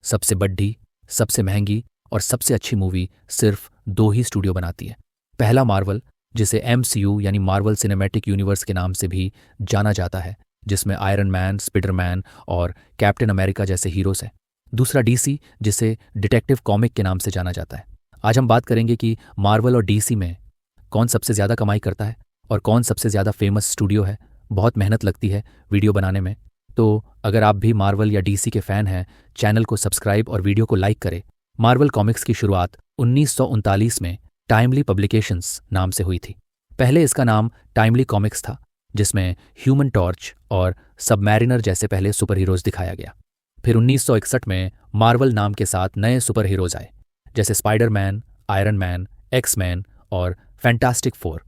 सबसे बड़ी, सबसे महंगी और सबसे अच्छी मूवी सिर्फ दो ही स्टूडियो बनाती है। पहला मार्वल, जिसे MCU यानी मार्वल सिनेमैटिक यूनिवर्स के नाम से भी जाना जाता है, जिसमें आयरन मैन, स्पाइडरमैन और कैप्टन अमेरिका जैसे हीरोज हैं। दूसरा DC, जिसे डिटेक्टिव कॉमिक के नाम से जाना जाता है। आज हम बात करेंगे कि मार्वल और DC में कौन सबसे ज़्यादा कमाई करता है और कौन सबसे ज़्यादा फेमस स्टूडियो है। बहुत मेहनत लगती है वीडियो बनाने में, तो अगर आप भी मार्वल या DC के फ़ैन हैं, चैनल को सब्सक्राइब और वीडियो को लाइक करें। मार्वल कॉमिक्स की शुरुआत 1939 में टाइमली पब्लिकेशंस नाम से हुई थी। पहले इसका नाम टाइमली कॉमिक्स था, जिसमें ह्यूमन टॉर्च और सबमैरिनर जैसे पहले सुपर हीरोज दिखाया गया। फिर 1961 में मार्वल नाम के साथ नए सुपर हीरोज आए, जैसे स्पाइडरमैन, आयरन मैन, एक्स-मैन और fantastic four.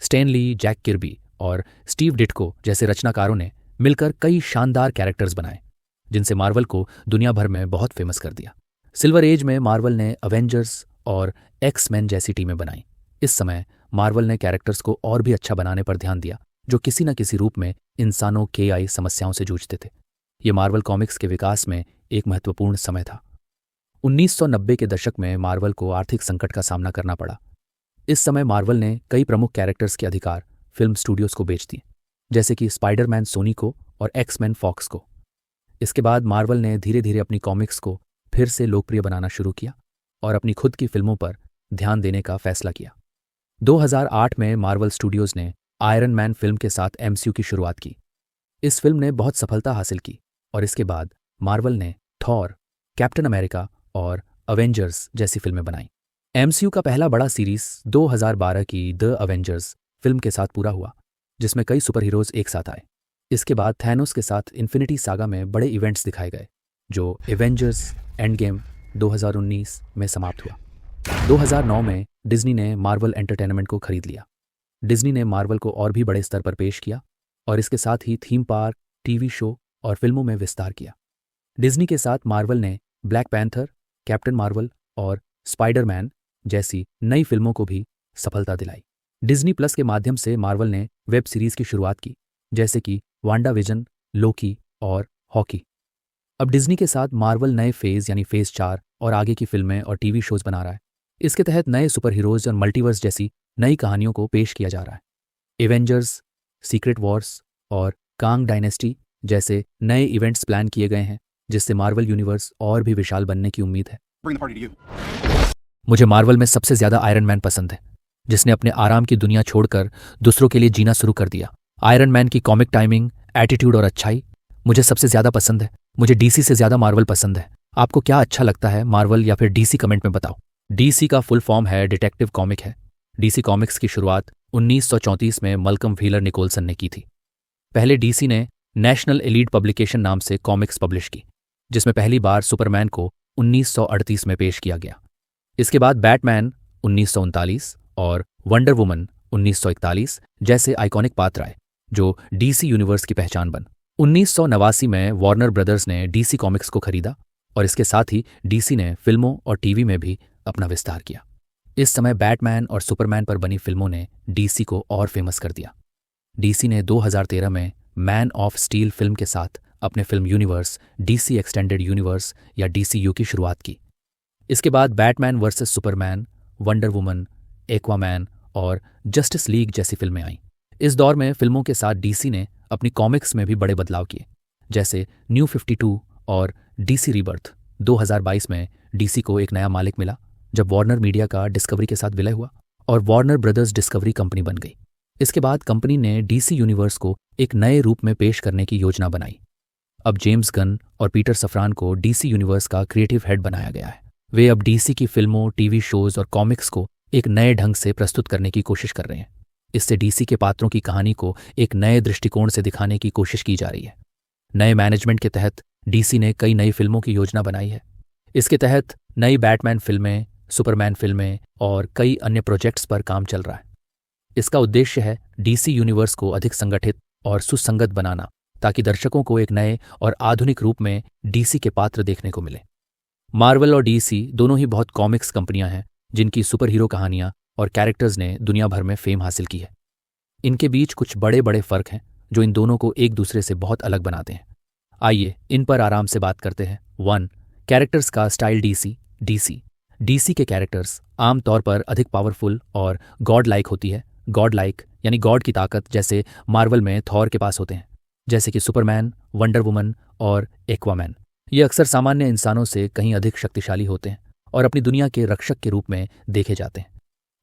Stan Lee, Jack Kirby और स्टीव डिट्को जैसे रचनाकारों ने मिलकर कई शानदार कैरेक्टर्स बनाए, जिनसे मार्वल को दुनिया भर में बहुत फेमस कर दिया। सिल्वर एज में मार्वल ने अवेंजर्स और एक्स-मैन जैसी टीमें बनाई। इस समय मार्वल ने कैरेक्टर्स को और भी अच्छा बनाने पर ध्यान दिया, जो किसी न किसी रूप में इंसानों के AI समस्याओं से जूझते थे। ये मार्वल कॉमिक्स के विकास में एक महत्वपूर्ण समय था। 1990 के दशक में मार्वल को आर्थिक संकट का सामना करना पड़ा। इस समय मार्वल ने कई प्रमुख कैरेक्टर्स के अधिकार फिल्म स्टूडियोज को बेच दिए, जैसे कि स्पाइडरमैन सोनी को और एक्स-मैन फॉक्स को। इसके बाद मार्वल ने धीरे धीरे अपनी कॉमिक्स को फिर से लोकप्रिय बनाना शुरू किया और अपनी खुद की फिल्मों पर ध्यान देने का फैसला किया। 2008 में मार्वल स्टूडियोज ने आयरन मैन फिल्म के साथ MCU की शुरुआत की। इस फिल्म ने बहुत सफलता हासिल की और इसके बाद मार्वल ने थॉर, कैप्टन अमेरिका और अवेंजर्स जैसी फिल्में बनाई। MCU का पहला बड़ा सीरीज 2012 की द अवेंजर्स फिल्म के साथ पूरा हुआ, जिसमें कई सुपर हीरोज एक साथ आए। इसके बाद थैनोस के साथ इन्फिनिटी सागा में बड़े इवेंट्स दिखाए गए, जो एवेंजर्स एंड गेम 2019 में समाप्त हुआ। 2009 में डिज्नी ने मार्वल एंटरटेनमेंट को खरीद लिया। डिज्नी ने मार्वल को और भी बड़े स्तर पर पेश किया और इसके साथ ही थीम पार्क, TV शो और फिल्मों में विस्तार किया। डिज्नी के साथ मार्वल ने ब्लैक पैंथर, कैप्टन मार्वल और स्पाइडरमैन जैसी नई फिल्मों को भी सफलता दिलाई। डिज्नी प्लस के माध्यम से मार्वल ने वेब सीरीज की शुरुआत की, जैसे कि वांडा विजन, लोकी और हॉकी। अब डिज्नी के साथ मार्वल नए फेज यानी फेज 4 और आगे की फिल्में और TV शोज बना रहा है। इसके तहत नए सुपर हीरोज और मल्टीवर्स जैसी नई कहानियों को पेश किया जा रहा है। एवेंजर्स, सीक्रेट वॉर्स और कांग डायनेस्टी जैसे नए इवेंट्स प्लान किए गए हैं, जिससे मार्वल यूनिवर्स और भी विशाल बनने की उम्मीद है। मुझे मार्वल में सबसे ज्यादा आयरन मैन पसंद है, जिसने अपने आराम की दुनिया छोड़कर दूसरों के लिए जीना शुरू कर दिया। आयरन मैन की कॉमिक टाइमिंग, एटीट्यूड और अच्छाई मुझे सबसे ज्यादा पसंद है। मुझे DC से ज्यादा मार्वल पसंद है। आपको क्या अच्छा लगता है, मार्वल या फिर DC? कमेंट में बताओ। DC का फुल फॉर्म है डिटेक्टिव कॉमिक है। DC कॉमिक्स की शुरुआत 1934 में मल्कम व्हीलर निकोलसन ने की थी। पहले DC ने नेशनल एलीट पब्लिकेशन नाम से कॉमिक्स पब्लिश की, जिसमें पहली बार सुपरमैन को 1938 में पेश किया गया। इसके बाद बैटमैन 1939 और वंडर वुमन 1941 जैसे आइकॉनिक पात्र आए, जो DC यूनिवर्स की पहचान बन। 1989 में वार्नर ब्रदर्स ने DC कॉमिक्स को खरीदा और इसके साथ ही DC ने फिल्मों और TV में भी अपना विस्तार किया। इस समय बैटमैन और सुपरमैन पर बनी फिल्मों ने DC को और फेमस कर दिया। DC ने 2013 में मैन ऑफ स्टील फिल्म के साथ अपने film universe DC extended universe या DCU की शुरुआत की। इसके बाद Batman versus Superman, wonder woman, Aquaman और जस्टिस लीग जैसी फिल्में आईं। इस दौर में फिल्मों के साथ DC ने अपनी कॉमिक्स में भी बड़े बदलाव किए, जैसे न्यू 52 और DC रीबर्थ। 2022 में DC को एक नया मालिक मिला, जब वार्नर मीडिया का डिस्कवरी के साथ विलय हुआ और वार्नर ब्रदर्स डिस्कवरी कंपनी बन गई। इसके बाद कंपनी ने DC यूनिवर्स को एक नए रूप में पेश करने की योजना बनाई। अब जेम्स गन और पीटर सफ्रान को DC यूनिवर्स का क्रिएटिव हेड बनाया गया है। वे अब DC की फिल्मों, TV शोज और कॉमिक्स को एक नए ढंग से प्रस्तुत करने की कोशिश कर रहे हैं। इससे DC के पात्रों की कहानी को एक नए दृष्टिकोण से दिखाने की कोशिश की जा रही है। नए मैनेजमेंट के तहत DC ने कई नई फिल्मों की योजना बनाई है। इसके तहत नई बैटमैन फिल्में, सुपरमैन फिल्में और कई अन्य प्रोजेक्ट्स पर काम चल रहा है। इसका उद्देश्य है DC यूनिवर्स को अधिक संगठित और सुसंगत बनाना, ताकि दर्शकों को एक नए और आधुनिक रूप में DC के पात्र देखने को मिले। मार्वल और DC दोनों ही बहुत कॉमिक्स कंपनियां हैं, जिनकी सुपर हीरो कहानियां और कैरेक्टर्स ने दुनिया भर में फेम हासिल की है। इनके बीच कुछ बड़े बड़े फर्क हैं, जो इन दोनों को एक दूसरे से बहुत अलग बनाते हैं। आइए इन पर आराम से बात करते हैं। 1. कैरेक्टर्स का स्टाइल डीसी के कैरेक्टर्स आमतौर पर अधिक पावरफुल और गॉड लाइक होती है। गॉड लाइक यानी गॉड की ताकत, जैसे मार्वल में थॉर के पास होते हैं, जैसे कि सुपरमैन, वंडर वुमन और एक्वामैन। ये अक्सर सामान्य इंसानों से कहीं अधिक शक्तिशाली होते हैं और अपनी दुनिया के रक्षक के रूप में देखे जाते हैं।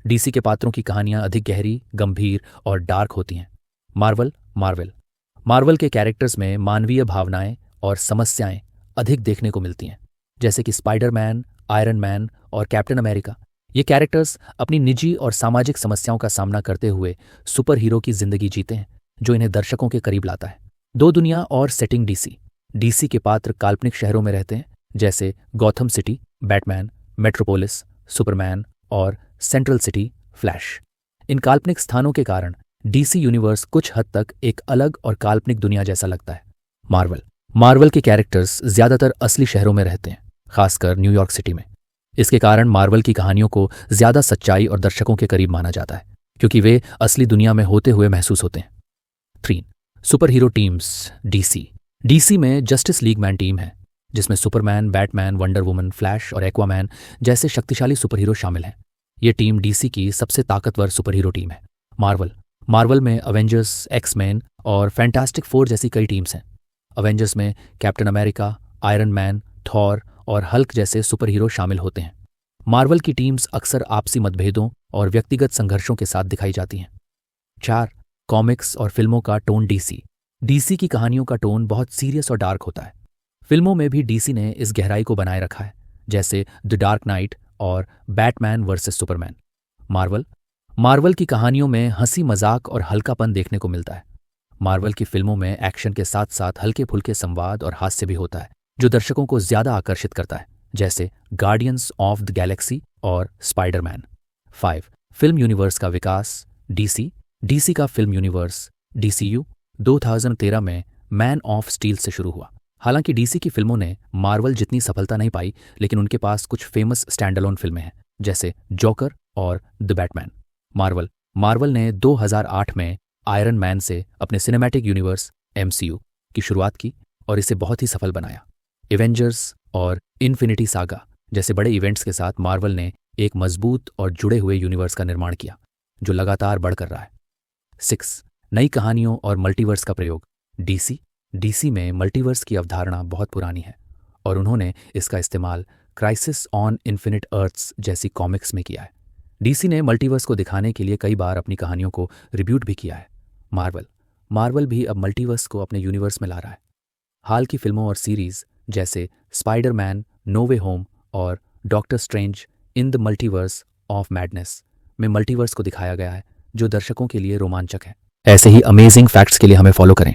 डीसी के पात्रों की कहानियां अधिक गहरी, गंभीर और डार्क होती हैं। मार्वल के कैरेक्टर्स में मानवीय भावनाएं और समस्याएं अधिक देखने को मिलती हैं, जैसे कि स्पाइडरमैन, आयरन मैन और कैप्टन अमेरिका। ये कैरेक्टर्स अपनी निजी और सामाजिक समस्याओं का सामना करते हुए सुपर हीरो की जिंदगी जीते हैं, जो इन्हें दर्शकों के करीब लाता है। दो दुनिया और सेटिंग डीसी के पात्र काल्पनिक शहरों में रहते हैं, जैसे Gotham city, Batman, metropolis, Superman और सेंट्रल सिटी, फ्लैश। इन काल्पनिक स्थानों के कारण डीसी यूनिवर्स कुछ हद तक एक अलग और काल्पनिक दुनिया जैसा लगता है। मार्वल के कैरेक्टर्स ज्यादातर असली शहरों में रहते हैं, खासकर न्यूयॉर्क सिटी में। इसके कारण मार्वल की कहानियों को ज्यादा सच्चाई और दर्शकों के करीब माना जाता है, क्योंकि वे असली दुनिया में होते हुए महसूस होते हैं। 3. सुपर हीरो टीम्स डीसी में जस्टिस लीग मैन टीम है, जिसमें Superman, Batman, wonder woman, flash और एक्वामैन जैसे शक्तिशाली सुपर हीरो शामिल हैं। ये टीम डीसी की सबसे ताकतवर सुपर हीरो टीम है। मार्वल में अवेंजर्स, एक्समैन और फैंटास्टिक फोर जैसी कई टीम्स हैं। अवेंजर्स में captain America, iron man, Thor और हल्क जैसे सुपर हीरो शामिल होते हैं। मार्वल की टीम्स अक्सर आपसी मतभेदों और व्यक्तिगत संघर्षों के साथ दिखाई जाती हैं। 4. कॉमिक्स और फिल्मों का टोन डीसी की कहानियों का टोन बहुत सीरियस और डार्क होता है। फिल्मों में भी डीसी ने इस गहराई को बनाए रखा है, जैसे द डार्क नाइट और बैटमैन वर्सेस सुपरमैन। मार्वल की कहानियों में हंसी, मजाक और हल्कापन देखने को मिलता है। मार्वल की फिल्मों में एक्शन के साथ साथ हल्के फुल्के संवाद और हास्य भी होता है, जो दर्शकों को ज्यादा आकर्षित करता है, जैसे गार्डियंस ऑफ द गैलेक्सी और स्पाइडरमैन। 5. फिल्म यूनिवर्स का विकास डीसी का फिल्म यूनिवर्स DCU 2013 में मैन ऑफ स्टील से शुरू हुआ। हालांकि डीसी की फिल्मों ने मार्वल जितनी सफलता नहीं पाई, लेकिन उनके पास कुछ फेमस स्टैंडअलोन फिल्में हैं, जैसे जोकर और द बैटमैन। मार्वल ने 2008 में आयरन मैन से अपने सिनेमैटिक यूनिवर्स MCU की शुरुआत की और इसे बहुत ही सफल बनाया। एवेंजर्स और इन्फिनिटी सागा जैसे बड़े इवेंट्स के साथ मार्वल ने एक मजबूत और जुड़े हुए यूनिवर्स का निर्माण किया, जो लगातार बढ़कर रहा है। 6. नई कहानियों और मल्टीवर्स का प्रयोग डीसी में मल्टीवर्स की अवधारणा बहुत पुरानी है और उन्होंने इसका इस्तेमाल क्राइसिस ऑन इन्फिनिट अर्थ्स जैसी कॉमिक्स में किया है। डीसी ने मल्टीवर्स को दिखाने के लिए कई बार अपनी कहानियों को रिब्यूट भी किया है। मार्वल भी अब मल्टीवर्स को अपने यूनिवर्स में ला रहा है। हाल की फिल्मों और सीरीज जैसे स्पाइडरमैन, नो वे होम और doctor strange in the multiverse of madness में मल्टीवर्स को दिखाया गया है, जो दर्शकों के लिए रोमांचक है। ऐसे ही अमेजिंग फैक्ट्स के लिए हमें फॉलो करें।